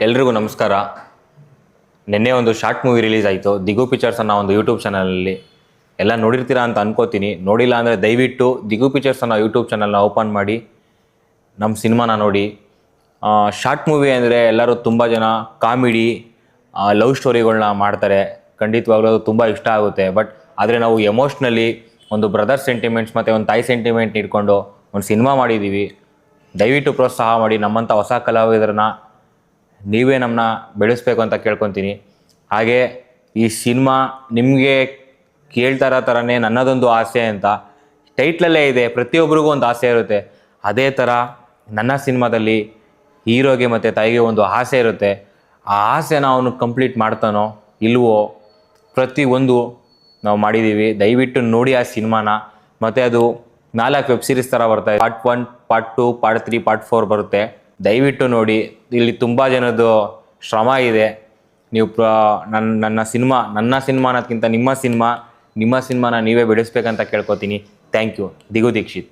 ಎಲ್ರಿಗೂ ನಮಸ್ಕಾರ. ನಿನ್ನೆ ಒಂದು ಶಾರ್ಟ್ ಮೂವಿ ರಿಲೀಸ್ ಆಯಿತು, ದಿಗು ಪಿಕ್ಚರ್ಸ್ ಅನ್ನೋ ಒಂದು ಯೂಟ್ಯೂಬ್ ಚಾನಲಲ್ಲಿ. ಎಲ್ಲ ನೋಡಿರ್ತೀರಾ ಅಂತ ಅನ್ಕೋತೀನಿ. ನೋಡಿಲ್ಲ ಅಂದರೆ ದಯವಿಟ್ಟು ದಿಗು ಪಿಕ್ಚರ್ಸ್ ಅನ್ನೋ ಯೂಟ್ಯೂಬ್ ಚಾನಲ್ನ ಓಪನ್ ಮಾಡಿ ನಮ್ಮ ಸಿನಿಮಾನ ನೋಡಿ. ಶಾರ್ಟ್ ಮೂವಿ ಅಂದರೆ ಎಲ್ಲರೂ ತುಂಬ ಜನ ಕಾಮಿಡಿ, ಲವ್ ಸ್ಟೋರಿಗಳನ್ನ ಮಾಡ್ತಾರೆ. ಖಂಡಿತವಾಗ್ಲೂ ಅದು ತುಂಬ ಇಷ್ಟ ಆಗುತ್ತೆ. ಬಟ್ ಆದರೆ ನಾವು ಎಮೋಷ್ನಲಿ ಒಂದು ಬ್ರದರ್ ಸೆಂಟಿಮೆಂಟ್ಸ್ ಮತ್ತು ಒಂದು ತಾಯಿ ಸೆಂಟಿಮೆಂಟ್ ಇಟ್ಕೊಂಡು ಒಂದು ಸಿನಿಮಾ ಮಾಡಿದ್ದೀವಿ. ದಯವಿಟ್ಟು ಪ್ರೋತ್ಸಾಹ ಮಾಡಿ. ನಮ್ಮಂಥ ಹೊಸ ಕಲಾವಿದರನ್ನ ನೀವೇ ನಮ್ಮನ್ನ ಬೆಳೆಸ್ಬೇಕು ಅಂತ ಕೇಳ್ಕೊತೀನಿ. ಹಾಗೆ ಈ ಸಿನಿಮಾ ನಿಮಗೆ ಕೇಳ್ತಾ ಇರೋ ಥರನೇ ನನ್ನದೊಂದು ಆಸೆ ಅಂತ ಟೈಟ್ಲಲ್ಲೇ ಇದೆ. ಪ್ರತಿಯೊಬ್ಬರಿಗೂ ಒಂದು ಆಸೆ ಇರುತ್ತೆ. ಅದೇ ಥರ ನನ್ನ ಸಿನಿಮಾದಲ್ಲಿ ಹೀರೋಗೆ ಮತ್ತು ತಾಯಿಗೆ ಒಂದು ಆಸೆ ಇರುತ್ತೆ. ಆ ಆಸೆನ ಅವನು ಕಂಪ್ಲೀಟ್ ಮಾಡ್ತಾನೋ ಇಲ್ವೋ ಪ್ರತಿಯೊಂದು ನಾವು ಮಾಡಿದ್ದೀವಿ. ದಯವಿಟ್ಟು ನೋಡಿ ಆ ಸಿನಿಮಾನ. ಮತ್ತು ಅದು 4 ವೆಬ್ ಸೀರೀಸ್ ಥರ ಬರ್ತಾಯಿದೆ. ಪಾರ್ಟ್ 1, ಪಾರ್ಟ್ 2, ಪಾರ್ಟ್ 3, ಪಾರ್ಟ್ 4 ಬರುತ್ತೆ. ದಯವಿಟ್ಟು ನೋಡಿ. ಇಲ್ಲಿ ತುಂಬ ಜನದ್ದು ಶ್ರಮ ಇದೆ. ನೀವು ನನ್ನ ಸಿನಿಮಾನಕ್ಕಿಂತ ನಿಮ್ಮ ಸಿನಿಮಾನ ನೀವೇ ಬೆಳೆಸ್ಬೇಕಂತ ಕೇಳ್ಕೊತೀನಿ. Thank you. ದಿಗು ದೀಕ್ಷಿತ್.